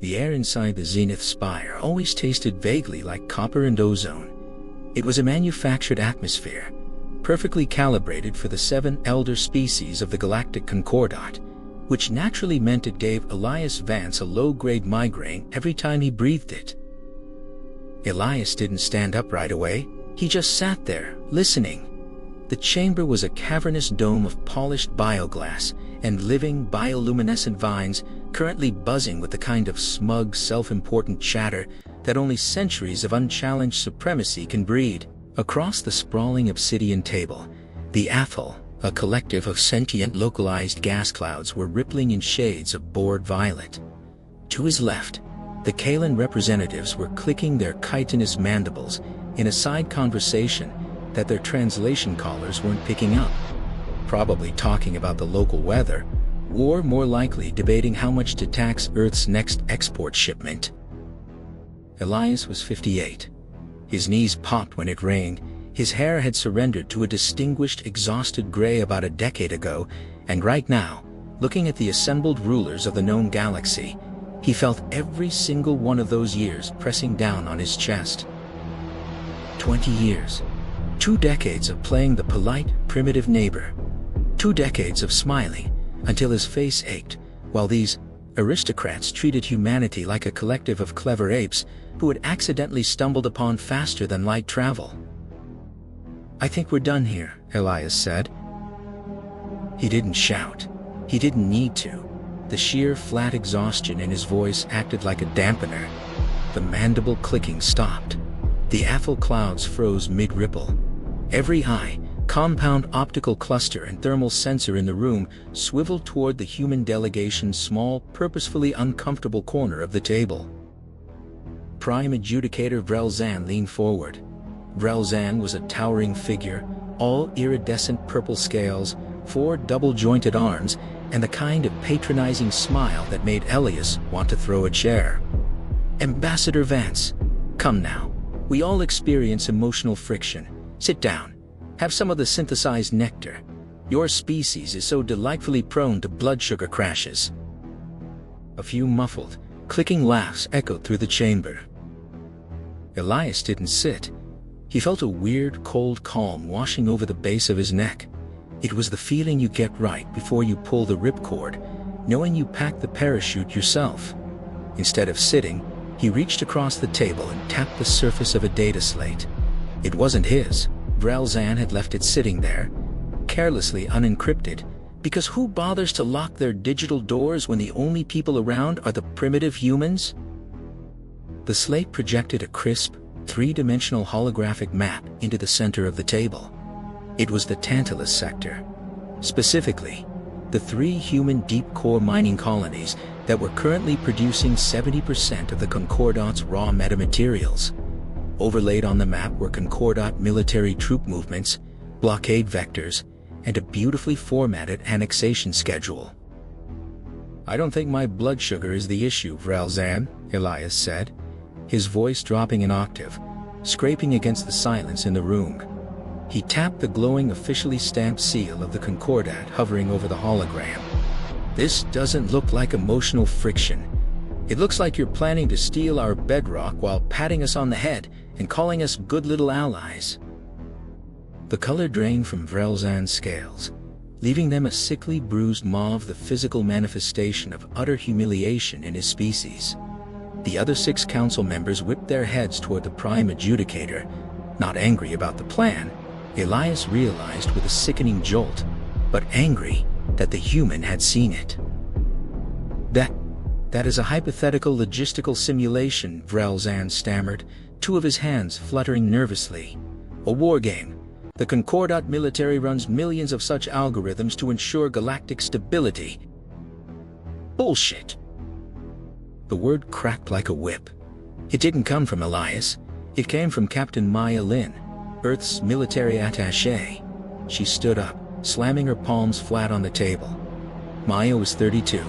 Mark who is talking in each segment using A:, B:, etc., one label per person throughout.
A: The air inside the Zenith Spire always tasted vaguely like copper and ozone. It was a manufactured atmosphere, perfectly calibrated for the 7 elder species of the Galactic Concordat, which naturally meant it gave Elias Vance a low-grade migraine every time he breathed it. Elias didn't stand up right away. He just sat there, listening. The chamber was a cavernous dome of polished bioglass and living bioluminescent vines currently buzzing with the kind of smug, self-important chatter that only centuries of unchallenged supremacy can breed. Across the sprawling obsidian table, the Athol, a collective of sentient localized gas clouds, were rippling in shades of bored violet. To his left, the Kalan representatives were clicking their chitinous mandibles in a side conversation that their translation callers weren't picking up. Probably talking about the local weather, or more likely debating how much to tax Earth's next export shipment. Elias was 58. His knees popped when it rained. His hair had surrendered to a distinguished, exhausted gray about a decade ago, and right now, looking at the assembled rulers of the known galaxy, he felt every single one of those years pressing down on his chest. 20 years. 2 decades of playing the polite, primitive neighbor. 2 decades of smiling until his face ached, while these aristocrats treated humanity like a collective of clever apes who had accidentally stumbled upon faster than light travel. "I think we're done here," Elias said. He didn't shout. He didn't need to. The sheer flat exhaustion in his voice acted like a dampener. The mandible clicking stopped. The Athol clouds froze mid-ripple. Every eye, compound optical cluster and thermal sensor in the room swiveled toward the human delegation's small, purposefully uncomfortable corner of the table. Prime Adjudicator Vrelzan leaned forward. Vrelzan was a towering figure, all iridescent purple scales, 4 double-jointed arms, and the kind of patronizing smile that made Elias want to throw a chair. "Ambassador Vance, come now. We all experience emotional friction. Sit down. Have some of the synthesized nectar. Your species is so delightfully prone to blood sugar crashes." A few muffled, clicking laughs echoed through the chamber. Elias didn't sit. He felt a weird, cold calm washing over the base of his neck. It was the feeling you get right before you pull the ripcord, knowing you packed the parachute yourself. Instead of sitting, he reached across the table and tapped the surface of a data slate. It wasn't his. Vrelzan had left it sitting there, carelessly unencrypted, because who bothers to lock their digital doors when the only people around are the primitive humans? The slate projected a crisp, 3-dimensional holographic map into the center of the table. It was the Tantalus sector. Specifically, the 3 human deep-core mining colonies that were currently producing 70% of the Concordat's raw metamaterials. Overlaid on the map were Concordat military troop movements, blockade vectors, and a beautifully formatted annexation schedule. "I don't think my blood sugar is the issue, Vrelzan," Elias said, his voice dropping an octave, scraping against the silence in the room. He tapped the glowing officially stamped seal of the Concordat hovering over the hologram. "This doesn't look like emotional friction. It looks like you're planning to steal our bedrock while patting us on the head and calling us good little allies." The color drained from Vrelzan's scales, leaving them a sickly bruised mauve, the physical manifestation of utter humiliation in his species. The other 6 council members whipped their heads toward the Prime Adjudicator, not angry about the plan, Elias realized with a sickening jolt, but angry that the human had seen it. That is a hypothetical logistical simulation," Vrelzan stammered, 2 of his hands fluttering nervously. "A war game. The Concordat military runs millions of such algorithms to ensure galactic stability." "Bullshit." The word cracked like a whip. It didn't come from Elias. It came from Captain Maya Lin, Earth's military attaché. She stood up, slamming her palms flat on the table. Maya was 32,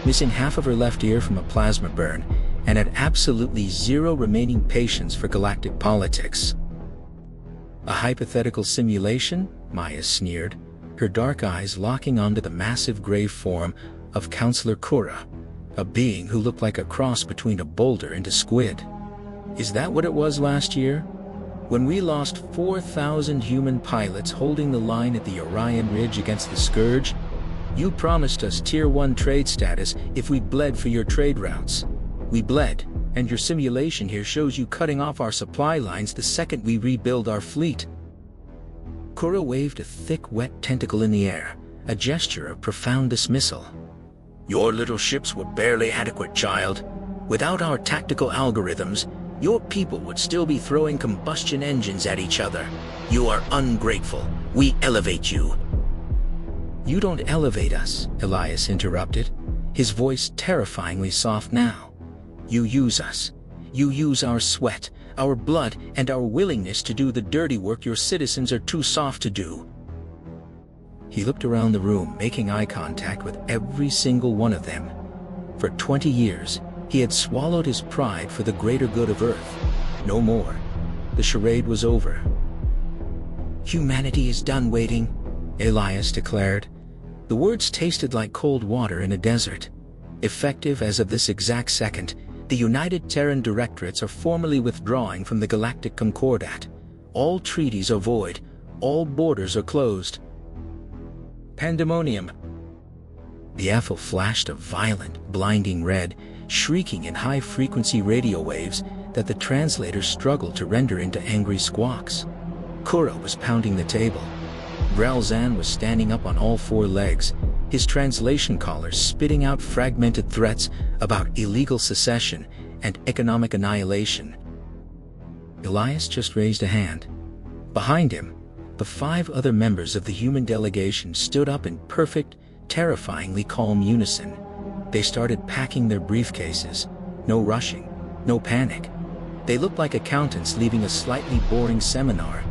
A: missing half of her left ear from a plasma burn, and had absolutely 0 remaining patience for galactic politics. "A hypothetical simulation?" Maya sneered, her dark eyes locking onto the massive gray form of Councillor Kura, a being who looked like a cross between a boulder and a squid. Is that what it was last year? When we lost 4,000 human pilots holding the line at the Orion Ridge against the Scourge, you promised us Tier 1 trade status if we bled for your trade routes. We bled, and your simulation here shows you cutting off our supply lines the second we rebuild our fleet. Kuro waved a thick, wet tentacle in the air, a gesture of profound dismissal. Your little ships were barely adequate, child. Without our tactical algorithms, your people would still be throwing combustion engines at each other. You are ungrateful. We elevate you. You don't elevate us, Elias interrupted, his voice terrifyingly soft now. You use us. You use our sweat, our blood, and our willingness to do the dirty work your citizens are too soft to do. He looked around the room, making eye contact with every single one of them. For 20 years, he had swallowed his pride for the greater good of Earth. No more. The charade was over. Humanity is done waiting, Elias declared. The words tasted like cold water in a desert. Effective as of this exact second, the United Terran Directorates are formally withdrawing from the Galactic Concordat. All treaties are void. All borders are closed. Pandemonium. The Ethel flashed a violent, blinding red, shrieking in high-frequency radio waves that the translators struggled to render into angry squawks. Kuro was pounding the table. Brelzan was standing up on all four legs, his translation collars spitting out fragmented threats about illegal secession and economic annihilation. Elias just raised a hand. Behind him, the 5 other members of the human delegation stood up in perfect, terrifyingly calm unison. They started packing their briefcases. No rushing, no panic. They looked like accountants leaving a slightly boring seminar.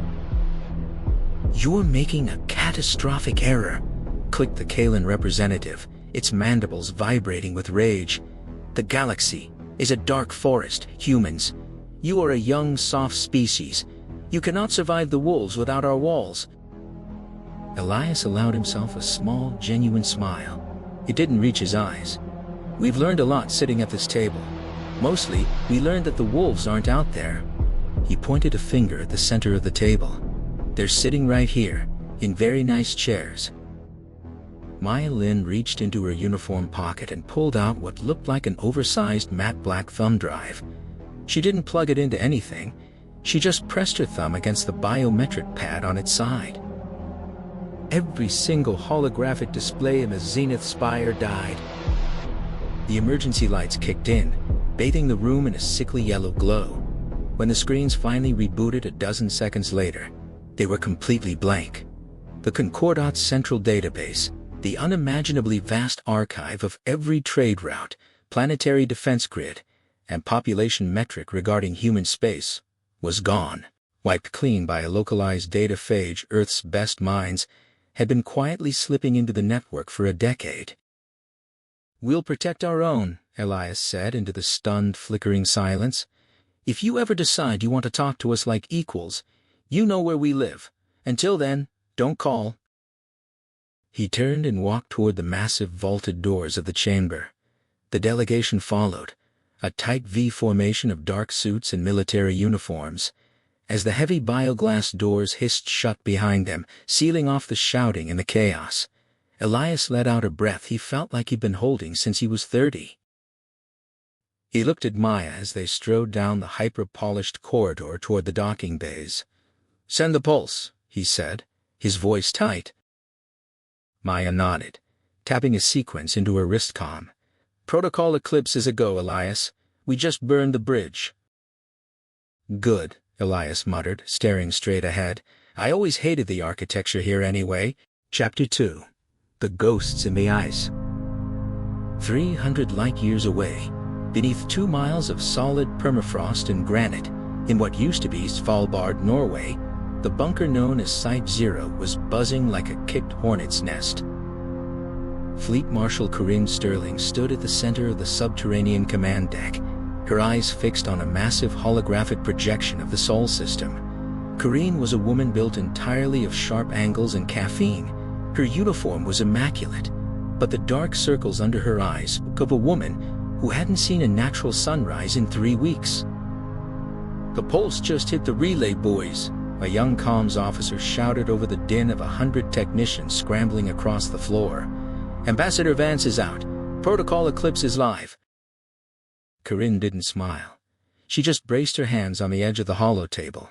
A: You're making a catastrophic error, clicked the Kalan representative, its mandibles vibrating with rage. The galaxy is a dark forest, humans. You are a young, soft species. You cannot survive the wolves without our walls. Elias allowed himself a small, genuine smile. It didn't reach his eyes. We've learned a lot sitting at this table. Mostly, we learned that the wolves aren't out there. He pointed a finger at the center of the table. They're sitting right here, in very nice chairs. Maya Lin reached into her uniform pocket and pulled out what looked like an oversized matte black thumb drive. She didn't plug it into anything. She just pressed her thumb against the biometric pad on its side. Every single holographic display in the Zenith Spire died. The emergency lights kicked in, bathing the room in a sickly yellow glow. When the screens finally rebooted a dozen seconds later, they were completely blank. The Concordat's central database, the unimaginably vast archive of every trade route, planetary defense grid, and population metric regarding human space, was gone. Wiped clean by a localized data phage Earth's best minds had been quietly slipping into the network for a decade. We'll protect our own, Elias said into the stunned, flickering silence. If you ever decide you want to talk to us like equals, you know where we live. Until then, don't call. He turned and walked toward the massive vaulted doors of the chamber. The delegation followed, a tight V formation of dark suits and military uniforms. As the heavy bioglass doors hissed shut behind them, sealing off the shouting and the chaos, Elias let out a breath he felt like he'd been holding since he was 30. He looked at Maya as they strode down the hyper-polished corridor toward the docking bays. "Send the pulse," he said, his voice tight. Maya nodded, tapping a sequence into her wristcom. "Protocol Eclipse is a go, Elias. We just burned the bridge." "Good," Elias muttered, staring straight ahead. "I always hated the architecture here anyway." Chapter 2. The Ghosts in the Ice. 300 light-years away, beneath 2 miles of solid permafrost and granite, in what used to be Svalbard, Norway, the bunker known as Site Zero was buzzing like a kicked hornet's nest. Fleet Marshal Corinne Sterling stood at the center of the subterranean command deck, her eyes fixed on a massive holographic projection of the Sol system. Corinne was a woman built entirely of sharp angles and caffeine. Her uniform was immaculate, but the dark circles under her eyes spoke of a woman who hadn't seen a natural sunrise in 3 weeks. "The pulse just hit the relay, boys," a young comms officer shouted over the din of 100 technicians scrambling across the floor. "Ambassador Vance is out. Protocol Eclipse is live." Corinne didn't smile. She just braced her hands on the edge of the holotable.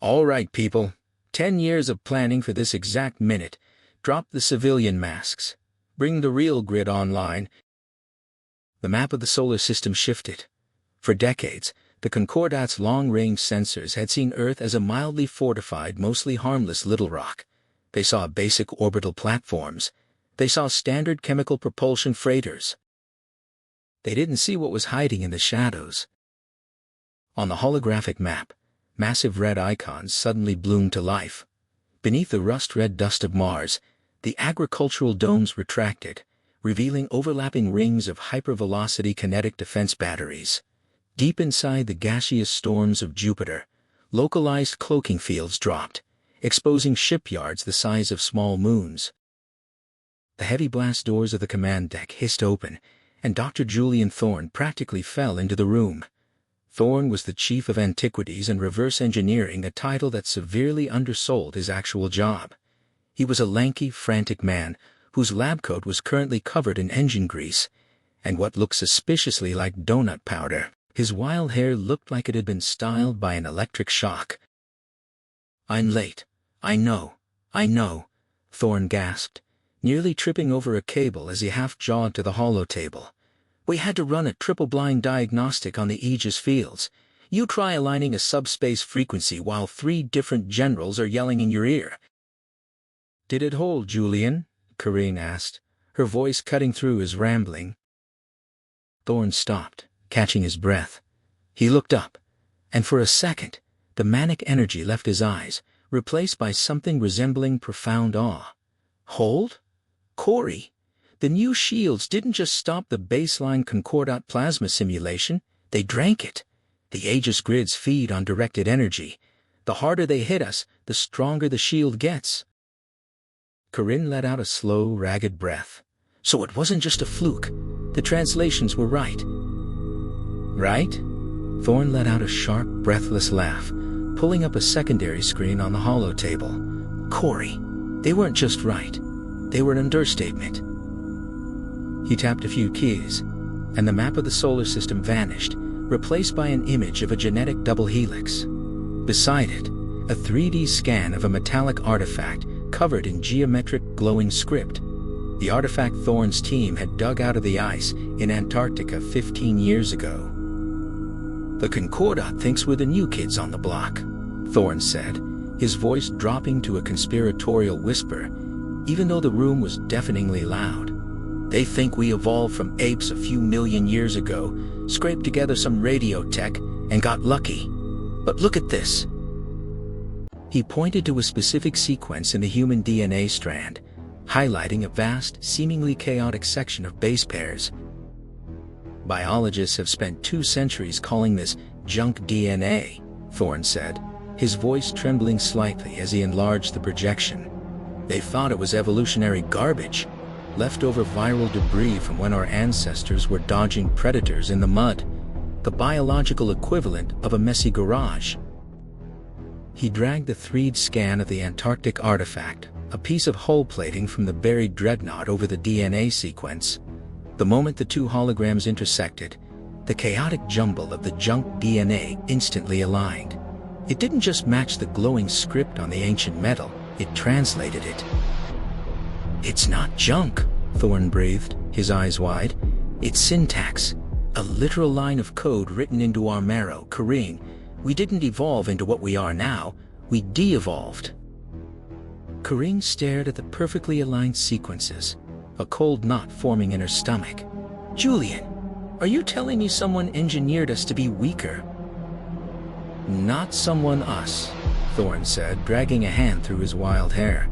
A: "All right, people. 10 years of planning for this exact minute. Drop the civilian masks. Bring the real grid online." The map of the solar system shifted. For decades, the Concordat's long-range sensors had seen Earth as a mildly fortified, mostly harmless little rock. They saw basic orbital platforms. They saw standard chemical propulsion freighters. They didn't see what was hiding in the shadows. On the holographic map, massive red icons suddenly bloomed to life. Beneath the rust-red dust of Mars, the agricultural domes retracted, revealing overlapping rings of hypervelocity kinetic defense batteries. Deep inside the gaseous storms of Jupiter, localized cloaking fields dropped, exposing shipyards the size of small moons. The heavy blast doors of the command deck hissed open, and Dr. Julian Thorne practically fell into the room. Thorne was the Chief of Antiquities and Reverse Engineering, a title that severely undersold his actual job. He was a lanky, frantic man whose lab coat was currently covered in engine grease and what looked suspiciously like donut powder. His wild hair looked like it had been styled by an electric shock. "I'm late. I know. Thorne gasped, nearly tripping over a cable as he half-jawed to the holotable. "We had to run a triple-blind diagnostic on the Aegis fields. You try aligning a subspace frequency while 3 different generals are yelling in your ear." "Did it hold, Julian?" Corinne asked, her voice cutting through his rambling. Thorne stopped, catching his breath. He looked up, and for a second, the manic energy left his eyes, replaced by something resembling profound awe. "Hold? Corey, the new shields didn't just stop the baseline Concordat plasma simulation, they drank it. The Aegis grids feed on directed energy. The harder they hit us, the stronger the shield gets." Corinne let out a slow, ragged breath. "So it wasn't just a fluke. The translations were right." "Right?" Thorne let out a sharp, breathless laugh, pulling up a secondary screen on the holotable. "Corey, they weren't just right. They were an understatement." He tapped a few keys, and the map of the solar system vanished, replaced by an image of a genetic double helix. Beside it, a 3D scan of a metallic artifact covered in geometric glowing script. The artifact Thorne's team had dug out of the ice in Antarctica 15 years ago. "The Concordat thinks we're the new kids on the block," Thorne said, his voice dropping to a conspiratorial whisper, even though the room was deafeningly loud. "They think we evolved from apes a few million years ago, scraped together some radio tech, and got lucky. But look at this." He pointed to a specific sequence in the human DNA strand, highlighting a vast, seemingly chaotic section of base pairs. "Biologists have spent 2 centuries calling this junk DNA," Thorne said, his voice trembling slightly as he enlarged the projection. "They thought it was evolutionary garbage, leftover viral debris from when our ancestors were dodging predators in the mud, the biological equivalent of a messy garage." He dragged the 3D scan of the Antarctic artifact, a piece of hull plating from the buried dreadnought, over the DNA sequence. The moment the 2 holograms intersected, the chaotic jumble of the junk DNA instantly aligned. It didn't just match the glowing script on the ancient metal, it translated it. "It's not junk," Thorne breathed, his eyes wide. "It's syntax, a literal line of code written into our marrow. Corinne, we didn't evolve into what we are now, we de-evolved." Corinne stared at the perfectly aligned sequences, a cold knot forming in her stomach. "Julian, are you telling me someone engineered us to be weaker?" "Not someone us," Thorne said, dragging a hand through his wild hair.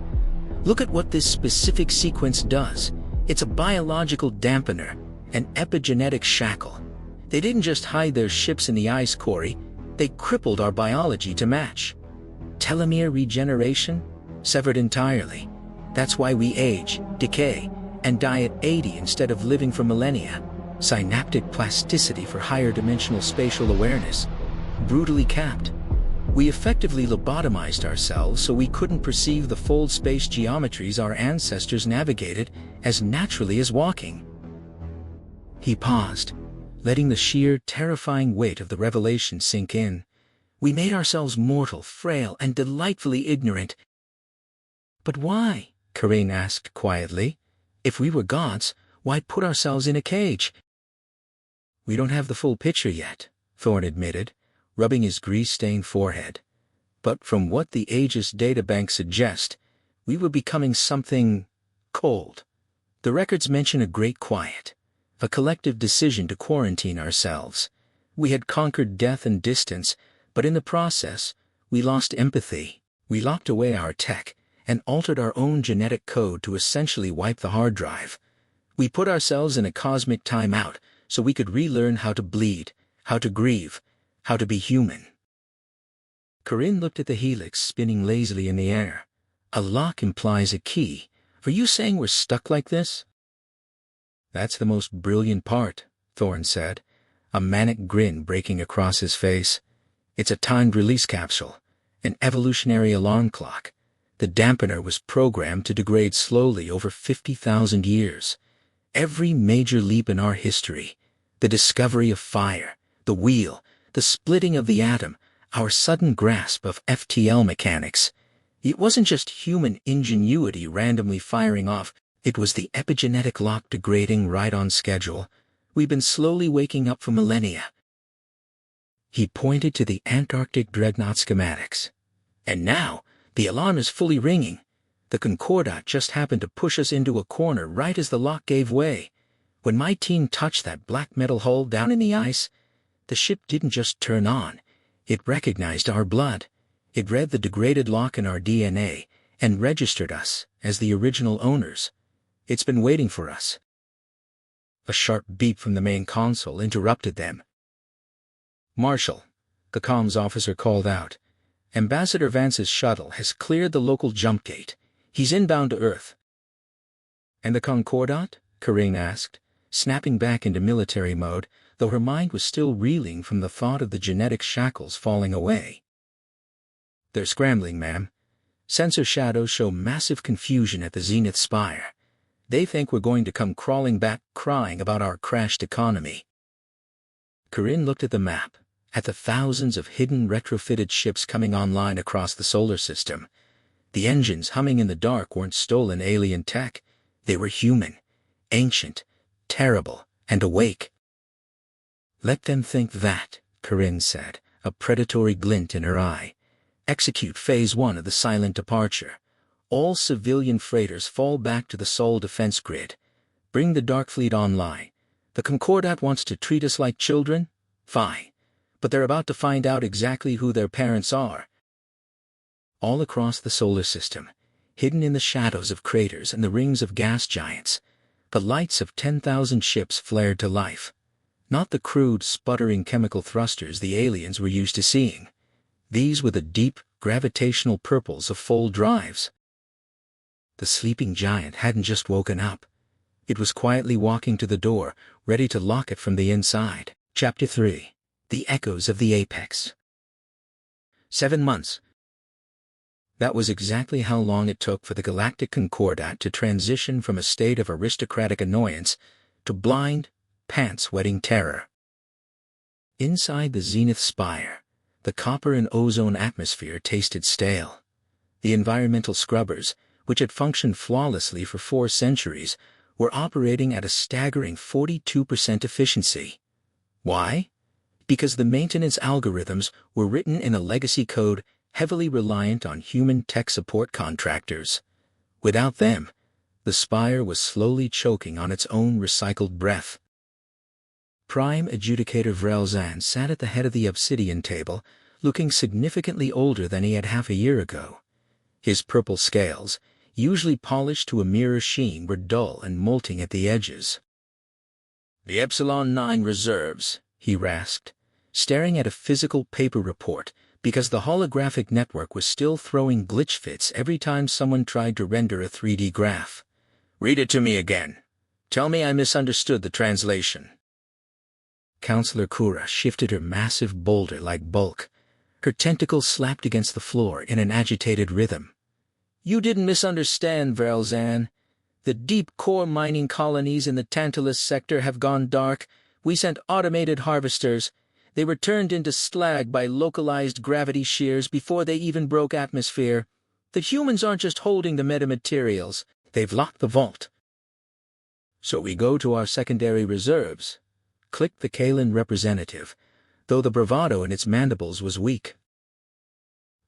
A: "Look at what this specific sequence does. It's a biological dampener, an epigenetic shackle. They didn't just hide their ships in the ice, Corey, they crippled our biology to match. Telomere regeneration? Severed entirely. That's why we age, decay, and die at 80 instead of living for millennia. Synaptic plasticity for higher dimensional spatial awareness. Brutally capped. We effectively lobotomized ourselves so we couldn't perceive the fold space geometries our ancestors navigated as naturally as walking. He paused, letting the sheer, terrifying weight of the revelation sink in. We made ourselves mortal, frail, and delightfully ignorant. But why? Corinne asked quietly. If we were gods, why put ourselves in a cage? We don't have the full picture yet, Thorne admitted, rubbing his grease-stained forehead. But from what the Aegis databank suggests, we were becoming something cold. The records mention a great quiet, a collective decision to quarantine ourselves. We had conquered death and distance, but in the process, we lost empathy. We locked away our tech and altered our own genetic code to essentially wipe the hard drive. We put ourselves in a cosmic timeout so we could relearn how to bleed, how to grieve, how to be human. Corinne looked at the helix spinning lazily in the air. A lock implies a key. Are you saying we're stuck like this? That's the most brilliant part, Thorne said, a manic grin breaking across his face. It's a timed release capsule, an evolutionary alarm clock. The dampener was programmed to degrade slowly over 50,000 years. Every major leap in our history, the discovery of fire, the wheel, the splitting of the atom, our sudden grasp of FTL mechanics. It wasn't just human ingenuity randomly firing off, it was the epigenetic lock degrading right on schedule. We've been slowly waking up for millennia. He pointed to the Antarctic dreadnought schematics. And now, the alarm is fully ringing. The Concordat just happened to push us into a corner right as the lock gave way. When my team touched that black metal hull down in the ice, the ship didn't just turn on. It recognized our blood. It read the degraded lock in our DNA and registered us as the original owners. It's been waiting for us. A sharp beep from the main console interrupted them. Marshal, the comms officer called out. Ambassador Vance's shuttle has cleared the local jump gate. He's inbound to Earth. And the Concordat? Corinne asked, snapping back into military mode, though her mind was still reeling from the thought of the genetic shackles falling away. They're scrambling, ma'am. Sensor shadows show massive confusion at the Zenith Spire. They think we're going to come crawling back, crying about our crashed economy. Corinne looked at the map, at the thousands of hidden retrofitted ships coming online across the solar system. The engines humming in the dark weren't stolen alien tech. They were human, ancient, terrible, and awake. Let them think that, Corinne said, a predatory glint in her eye. Execute Phase 1 of the silent departure. All civilian freighters fall back to the Sol defense grid. Bring the Dark Fleet online. The Concordat wants to treat us like children? Fine. But they're about to find out exactly who their parents are. All across the solar system, hidden in the shadows of craters and the rings of gas giants, the lights of 10,000 ships flared to life. Not the crude, sputtering chemical thrusters the aliens were used to seeing. These were the deep, gravitational purples of fold drives. The sleeping giant hadn't just woken up. It was quietly walking to the door, ready to lock it from the inside. Chapter 3. The Echoes of the Apex. 7 months. That was exactly how long it took for the Galactic Concordat to transition from a state of aristocratic annoyance to blind, pants-wetting terror. Inside the Zenith Spire, the copper and ozone atmosphere tasted stale. The environmental scrubbers, which had functioned flawlessly for 4 centuries, were operating at a staggering 42% efficiency. Why? Because the maintenance algorithms were written in a legacy code heavily reliant on human tech support contractors. Without them, the spire was slowly choking on its own recycled breath. Prime Adjudicator Vrelzan sat at the head of the obsidian table, looking significantly older than he had half a year ago. His purple scales, usually polished to a mirror sheen, were dull and molting at the edges. "The Epsilon 9 reserves," he rasped, staring at a physical paper report, because the holographic network was still throwing glitch fits every time someone tried to render a 3D graph. "Read it to me again. Tell me I misunderstood the translation." Counselor Kura shifted her massive boulder-like bulk. Her tentacles slapped against the floor in an agitated rhythm. You didn't misunderstand, Vrelzan. The deep core mining colonies in the Tantalus sector have gone dark. We sent automated harvesters. They were turned into slag by localized gravity shears before they even broke atmosphere. The humans aren't just holding the metamaterials. They've locked the vault. So we go to our secondary reserves, clicked the Kalan representative, though the bravado in its mandibles was weak.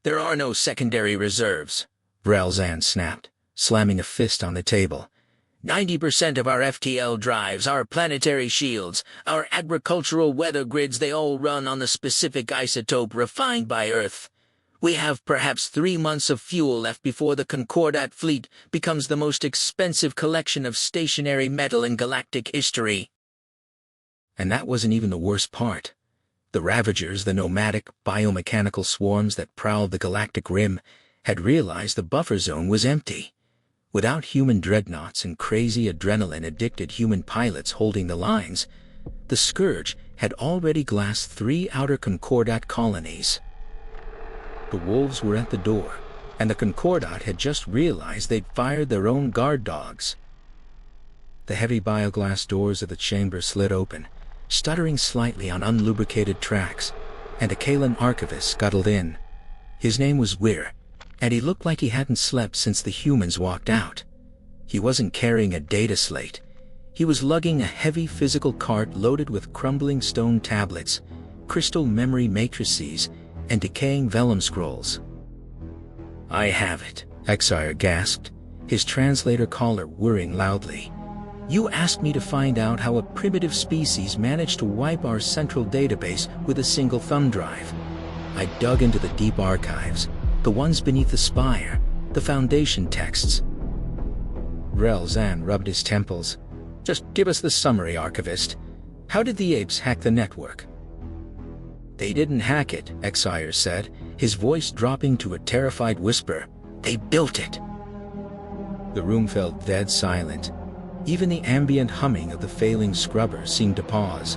A: There are no secondary reserves, Vrelzan snapped, slamming a fist on the table. 90% of our FTL drives, our planetary shields, our agricultural weather grids, they all run on the specific isotope refined by Earth. We have perhaps 3 months of fuel left before the Concordat fleet becomes the most expensive collection of stationary metal in galactic history. And that wasn't even the worst part. The Ravagers, the nomadic, biomechanical swarms that prowled the galactic rim, had realized the buffer zone was empty. Without human dreadnoughts and crazy adrenaline-addicted human pilots holding the lines, the Scourge had already glassed 3 outer Concordat colonies. The wolves were at the door, and the Concordat had just realized they'd fired their own guard dogs. The heavy bioglass doors of the chamber slid open, stuttering slightly on unlubricated tracks, and a Kalan archivist scuttled in. His name was Weir, and he looked like he hadn't slept since the humans walked out. He wasn't carrying a data slate. He was lugging a heavy physical cart loaded with crumbling stone tablets, crystal memory matrices, and decaying vellum scrolls. I have it, Exire gasped, his translator collar whirring loudly. You asked me to find out how a primitive species managed to wipe our central database with a single thumb drive. I dug into the deep archives, the ones beneath the spire, the foundation texts. Vrelzan rubbed his temples. Just give us the summary, Archivist. How did the apes hack the network? They didn't hack it, Exire said, his voice dropping to a terrified whisper. They built it. The room felt dead silent. Even the ambient humming of the failing scrubber seemed to pause.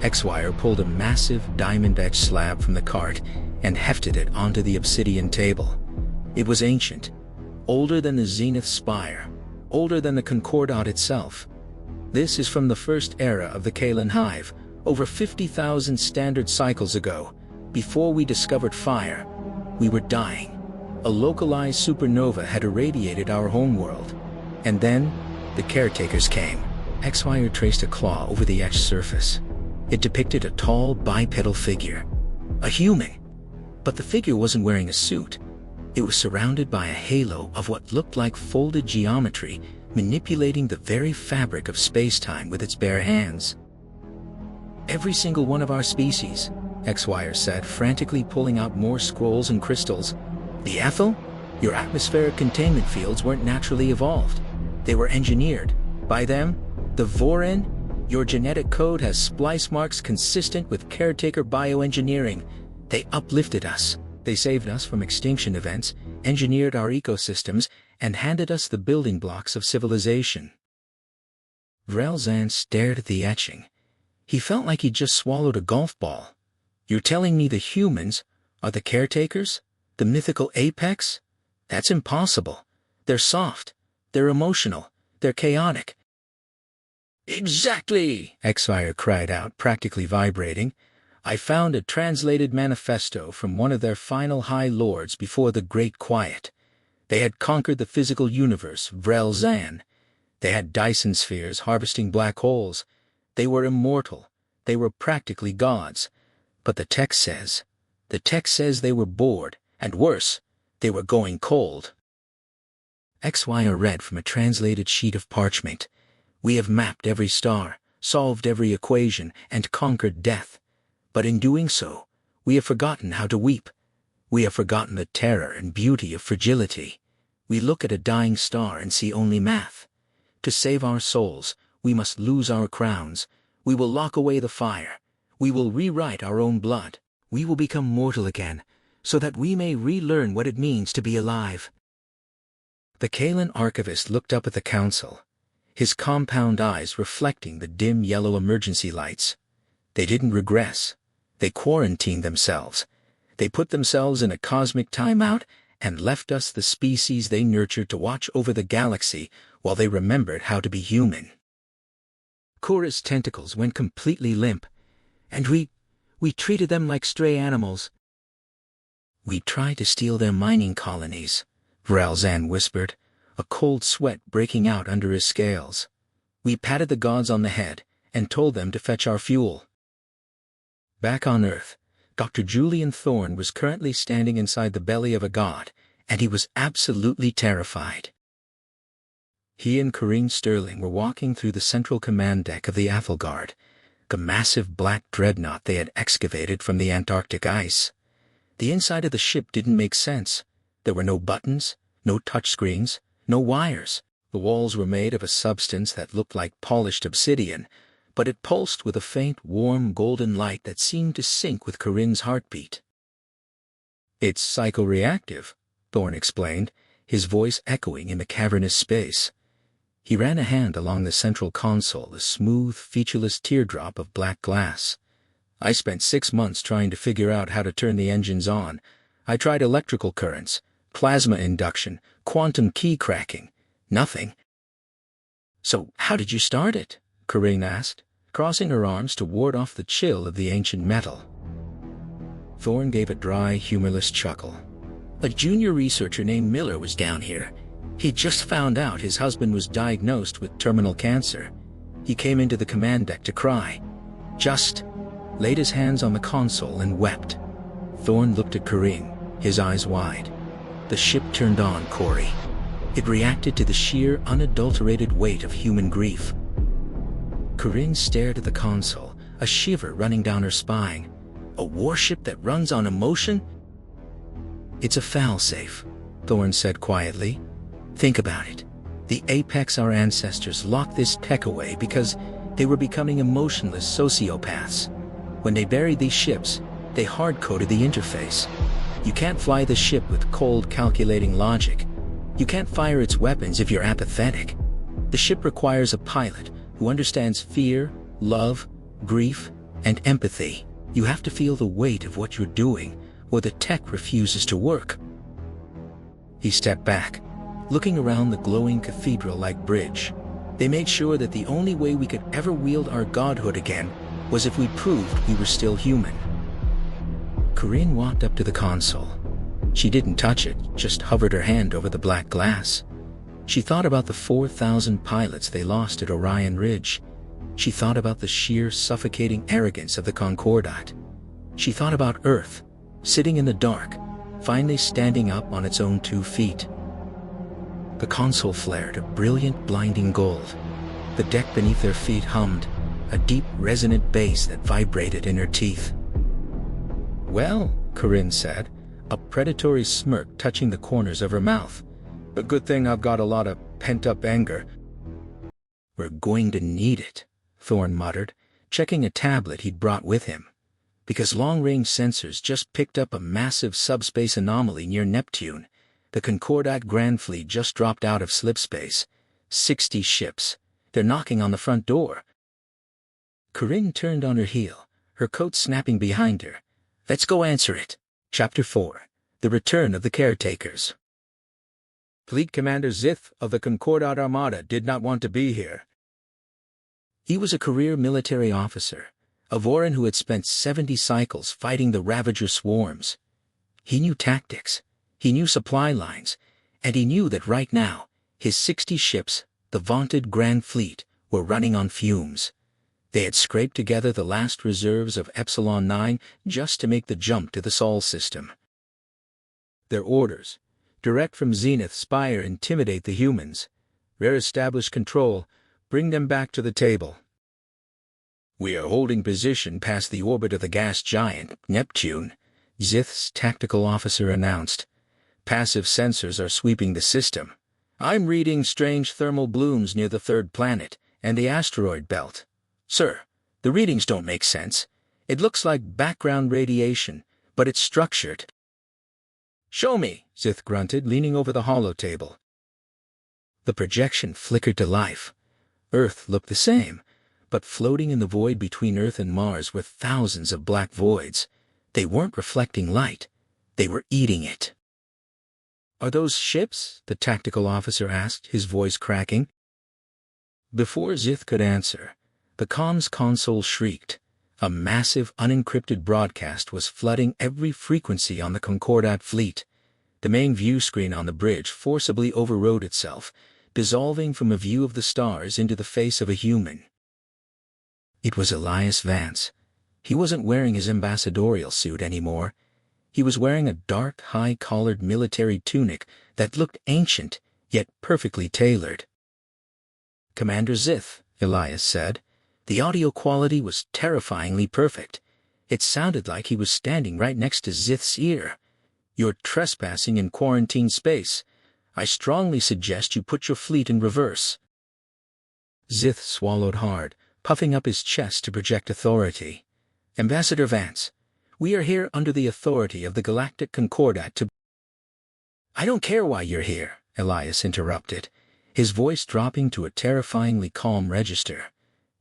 A: Exire pulled a massive diamond-etched slab from the cart and hefted it onto the obsidian table. It was ancient, older than the Zenith Spire, older than the Concordat itself. This is from the first era of the Kalan Hive, over 50,000 standard cycles ago, before we discovered fire. We were dying. A localized supernova had irradiated our homeworld. And then, the caretakers came. Exire traced a claw over the etched surface. It depicted a tall, bipedal figure. A human. But the figure wasn't wearing a suit. It was surrounded by a halo of what looked like folded geometry, manipulating the very fabric of space-time with its bare hands. Every single one of our species, Exire said, frantically pulling out more scrolls and crystals. The Ethel? Your atmospheric containment fields weren't naturally evolved. They were engineered. By them, the Vorin, your genetic code has splice marks consistent with caretaker bioengineering. They uplifted us. They saved us from extinction events, engineered our ecosystems, and handed us the building blocks of civilization. Vrelzan stared at the etching. He felt like he'd just swallowed a golf ball. You're telling me the humans are the caretakers? The mythical apex? That's impossible. They're soft. They're emotional. They're chaotic. Exactly, Exire cried out, practically vibrating. I found a translated manifesto from one of their final High Lords before the Great Quiet. They had conquered the physical universe, Vrelzan. They had Dyson spheres harvesting black holes. They were immortal. They were practically gods. But the text says they were bored, and worse, they were going cold. Exire read from a translated sheet of parchment. We have mapped every star, solved every equation, and conquered death. But in doing so, we have forgotten how to weep. We have forgotten the terror and beauty of fragility. We look at a dying star and see only math. To save our souls, we must lose our crowns. We will lock away the fire. We will rewrite our own blood. We will become mortal again, so that we may relearn what it means to be alive. The Kalan archivist looked up at the council. his compound eyes reflecting the dim yellow emergency lights. They didn't regress. They quarantined themselves. They put themselves in a cosmic timeout and left us the species they nurtured to watch over the galaxy while they remembered how to be human. Cora's tentacles went completely limp, and we treated them like stray animals. We tried to steal their mining colonies, Vralzan whispered, a cold sweat breaking out under his scales. We patted the gods on the head and told them to fetch our fuel. Back on Earth, Dr. Julian Thorne was currently standing inside the belly of a god, and he was absolutely terrified. He and Corinne Sterling were walking through the central command deck of the Athelgard, the massive black dreadnought they had excavated from the Antarctic ice. The inside of the ship didn't make sense. There were no buttons, no touchscreens, no wires. The walls were made of a substance that looked like polished obsidian, but it pulsed with a faint, warm, golden light that seemed to sync with Corinne's heartbeat. "It's psychoreactive," Thorne explained, his voice echoing in the cavernous space. He ran a hand along the central console, a smooth, featureless teardrop of black glass. "I spent 6 months trying to figure out how to turn the engines on. I tried electrical currents, plasma induction, quantum key cracking. Nothing." "So how did you start it?" Corinne asked, crossing her arms to ward off the chill of the ancient metal. Thorne gave a dry, humorless chuckle. "A junior researcher named Miller was down here. He just found out his husband was diagnosed with terminal cancer. He came into the command deck to cry. Just laid his hands on the console and wept." Thorne looked at Corinne, his eyes wide. "The ship turned on, Corey. It reacted to the sheer, unadulterated weight of human grief." Corinne stared at the console, a shiver running down her spine. "A warship that runs on emotion?" "It's a failsafe," Thorne said quietly. "Think about it. The Apex, our ancestors, locked this tech away because they were becoming emotionless sociopaths. When they buried these ships, they hard-coded the interface. You can't fly the ship with cold, calculating logic. You can't fire its weapons if you're apathetic. The ship requires a pilot who understands fear, love, grief, and empathy. You have to feel the weight of what you're doing, or the tech refuses to work." He stepped back, looking around the glowing cathedral-like bridge. "They made sure that the only way we could ever wield our godhood again was if we proved we were still human." Corinne walked up to the console. She didn't touch it, just hovered her hand over the black glass. She thought about the 4,000 pilots they lost at Orion Ridge. She thought about the sheer, suffocating arrogance of the Concordat. She thought about Earth, sitting in the dark, finally standing up on its own 2 feet. The console flared a brilliant, blinding gold. The deck beneath their feet hummed, a deep, resonant bass that vibrated in her teeth. "Well," Corinne said, a predatory smirk touching the corners of her mouth. "A good thing I've got a lot of pent-up anger." "We're going to need it," Thorne muttered, checking a tablet he'd brought with him. Because long-range sensors just picked up a massive subspace anomaly near Neptune. The Concordat Grand Fleet just dropped out of slipspace. 60 ships. They're knocking on the front door. Corinne turned on her heel, her coat snapping behind her. "Let's go answer it." Chapter 4. The Return of the Caretakers. Fleet Commander Zith of the Concordat Armada did not want to be here. He was a career military officer, a Voran who had spent 70 cycles fighting the Ravager swarms. He knew tactics, he knew supply lines, and he knew that right now, his 60 ships, the vaunted Grand Fleet, were running on fumes. They had scraped together the last reserves of Epsilon 9 just to make the jump to the Sol system. Their orders, direct from Zenith Spire: intimidate the humans, re-establish control, bring them back to the table. "We are holding position past the orbit of the gas giant, Neptune," Zith's tactical officer announced. "Passive sensors are sweeping the system. I'm reading strange thermal blooms near the 3rd planet and the asteroid belt. Sir, the readings don't make sense. It looks like background radiation, but it's structured." "Show me," Zith grunted, leaning over the holotable. The projection flickered to life. Earth looked the same, but floating in the void between Earth and Mars were thousands of black voids. They weren't reflecting light. They were eating it. "Are those ships?" the tactical officer asked, his voice cracking. Before Zith could answer, the comms console shrieked. A massive, unencrypted broadcast was flooding every frequency on the Concordat fleet. The main view screen on the bridge forcibly overrode itself, dissolving from a view of the stars into the face of a human. It was Elias Vance. He wasn't wearing his ambassadorial suit anymore. He was wearing a dark, high-collared military tunic that looked ancient, yet perfectly tailored. "Commander Zith," Elias said. The audio quality was terrifyingly perfect. It sounded like he was standing right next to Zith's ear. "You're trespassing in quarantine space. I strongly suggest you put your fleet in reverse." Zith swallowed hard, puffing up his chest to project authority. "Ambassador Vance, we are here under the authority of the Galactic Concordat to—" "I don't care why you're here," Elias interrupted, his voice dropping to a terrifyingly calm register.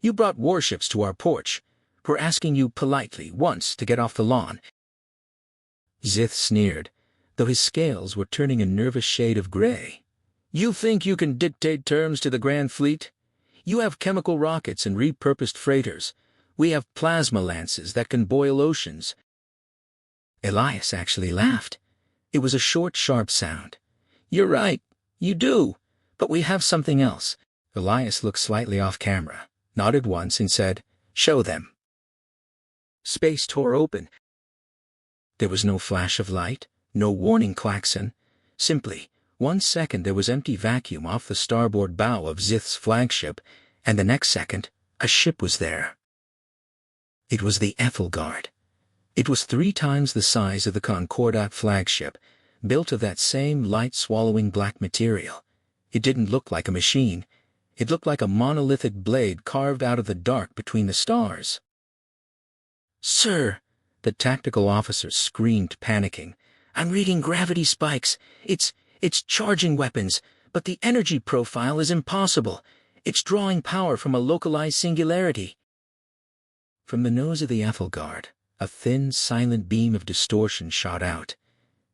A: "You brought warships to our porch. We're asking you politely once to get off the lawn." Zith sneered, though his scales were turning a nervous shade of gray. "You think you can dictate terms to the Grand Fleet? You have chemical rockets and repurposed freighters. We have plasma lances that can boil oceans." Elias actually laughed. It was a short, sharp sound. "You're right, you do, but we have something else." Elias looked slightly off camera, nodded once and said, "Show them." Space tore open. There was no flash of light, no warning klaxon. Simply, 1 second there was empty vacuum off the starboard bow of Zith's flagship, and the next second, a ship was there. It was the Ethelgard. It was 3 times the size of the Concordat flagship, built of that same light-swallowing black material. It didn't look like a machine. It looked like a monolithic blade carved out of the dark between the stars. "Sir," the tactical officer screamed, panicking, "I'm reading gravity spikes. It's charging weapons, but the energy profile is impossible. It's drawing power from a localized singularity." From the nose of the Ethelgard, a thin, silent beam of distortion shot out.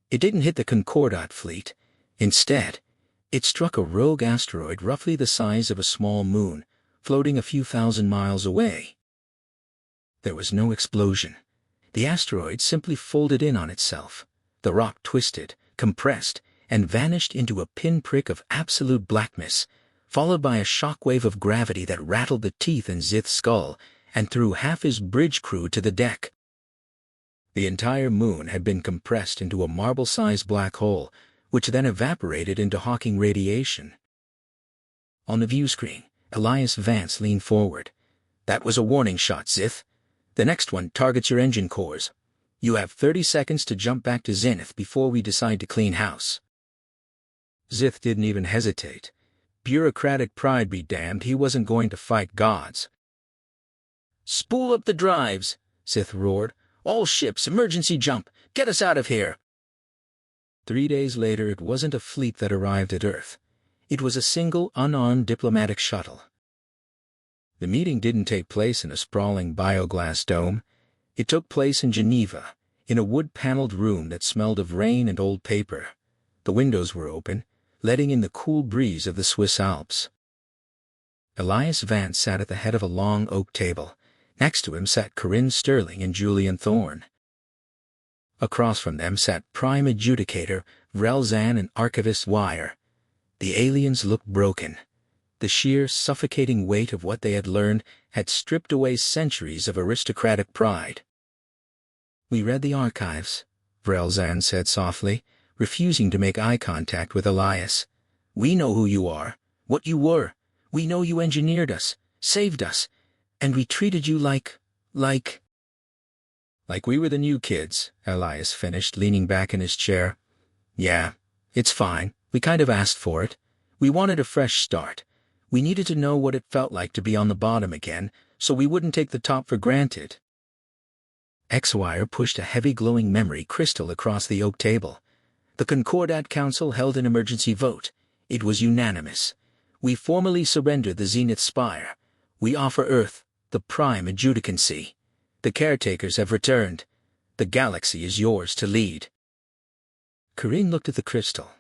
A: It didn't hit the Concordat fleet. Instead, it struck a rogue asteroid roughly the size of a small moon, floating a few thousand miles away. There was no explosion. The asteroid simply folded in on itself. The rock twisted, compressed, and vanished into a pinprick of absolute blackness, followed by a shockwave of gravity that rattled the teeth in Zith's skull and threw half his bridge crew to the deck. The entire moon had been compressed into a marble-sized black hole, which then evaporated into Hawking radiation. On the view screen, Elias Vance leaned forward. "That was a warning shot, Zith. The next one targets your engine cores. You have 30 seconds to jump back to Zenith before we decide to clean house." Zith didn't even hesitate. Bureaucratic pride be damned, he wasn't going to fight gods. "Spool up the drives," Zith roared. "All ships, emergency jump. Get us out of here." 3 days later, it wasn't a fleet that arrived at Earth. It was a single, unarmed diplomatic shuttle. The meeting didn't take place in a sprawling bioglass dome. It took place in Geneva, in a wood-paneled room that smelled of rain and old paper. The windows were open, letting in the cool breeze of the Swiss Alps. Elias Vance sat at the head of a long oak table. Next to him sat Corinne Sterling and Julian Thorne. Across from them sat Prime Adjudicator Vrelzan and Archivist Wire. The aliens looked broken. The sheer, suffocating weight of what they had learned had stripped away centuries of aristocratic pride. "We read the archives," Vrelzan said softly, refusing to make eye contact with Elias. "We know who you are, what you were. We know you engineered us, saved us, and we treated you like we were the new kids," Elias finished, leaning back in his chair. "Yeah, it's fine. We kind of asked for it. We wanted a fresh start. We needed to know what it felt like to be on the bottom again, so we wouldn't take the top for granted." X-Wire pushed a heavy glowing memory crystal across the oak table. The Concordat Council held an emergency vote. It was unanimous. We formally surrender the Zenith Spire. We offer Earth the prime adjudicancy. The caretakers have returned. The galaxy is yours to lead." Corinne looked at the crystal,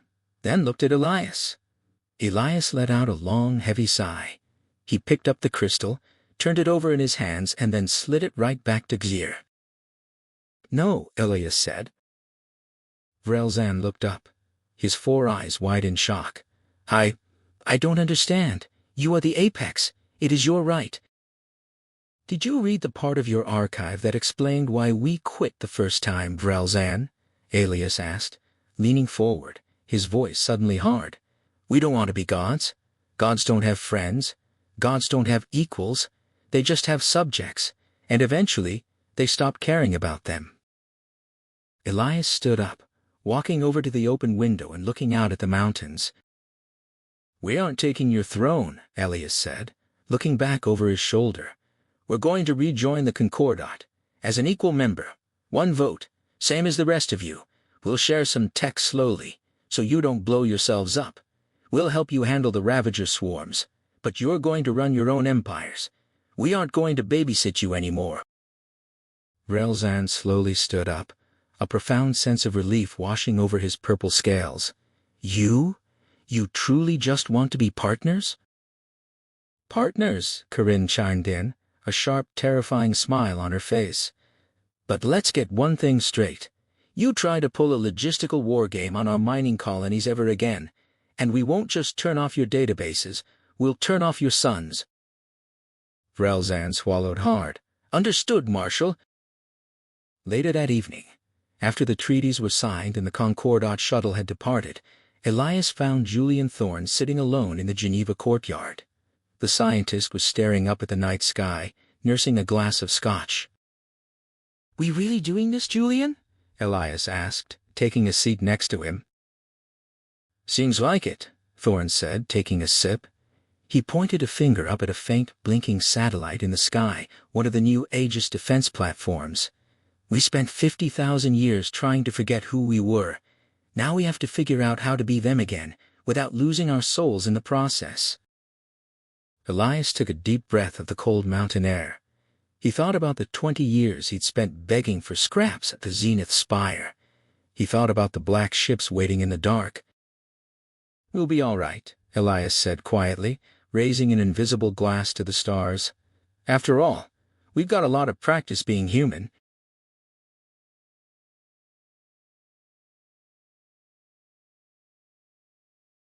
A: then looked at Elias. Elias let out a long, heavy sigh. He picked up the crystal, turned it over in his hands, and then slid it right back to Xir. "No," Elias said. Vrelzan looked up, his 4 eyes wide in shock. I don't understand. You are the apex. It is your right." "Did you read the part of your archive that explained why we quit the first time, Vrelzan?" Elias asked, leaning forward, his voice suddenly hard. "We don't want to be gods. Gods don't have friends. Gods don't have equals. They just have subjects, and eventually, they stop caring about them." Elias stood up, walking over to the open window and looking out at the mountains. "We aren't taking your throne," Elias said, looking back over his shoulder. "We're going to rejoin the Concordat, as an equal member. 1 vote, same as the rest of you. We'll share some tech slowly, so you don't blow yourselves up. We'll help you handle the Ravager swarms, but you're going to run your own empires. We aren't going to babysit you anymore." Vrelzan slowly stood up, a profound sense of relief washing over his purple scales. "You truly just want to be partners?" "Partners," Corinne chimed in, a sharp, terrifying smile on her face. "But let's get one thing straight. You try to pull a logistical war game on our mining colonies ever again, and we won't just turn off your databases, we'll turn off your sons." Vrelzan swallowed hard. "Understood, Marshal." Later that evening, after the treaties were signed and the Concordat shuttle had departed, Elias found Julian Thorne sitting alone in the Geneva courtyard. The scientist was staring up at the night sky, nursing a glass of scotch. "We really doing this, Julian?" Elias asked, taking a seat next to him. "Seems like it," Thorne said, taking a sip. He pointed a finger up at a faint, blinking satellite in the sky, one of the new Aegis defense platforms. "We spent 50,000 years trying to forget who we were. Now we have to figure out how to be them again, without losing our souls in the process." Elias took a deep breath of the cold mountain air. He thought about the 20 years he'd spent begging for scraps at the Zenith Spire. He thought about the black ships waiting in the dark. "We'll be all right," Elias said quietly, raising an invisible glass to the stars. "After all, we've got a lot of practice being human.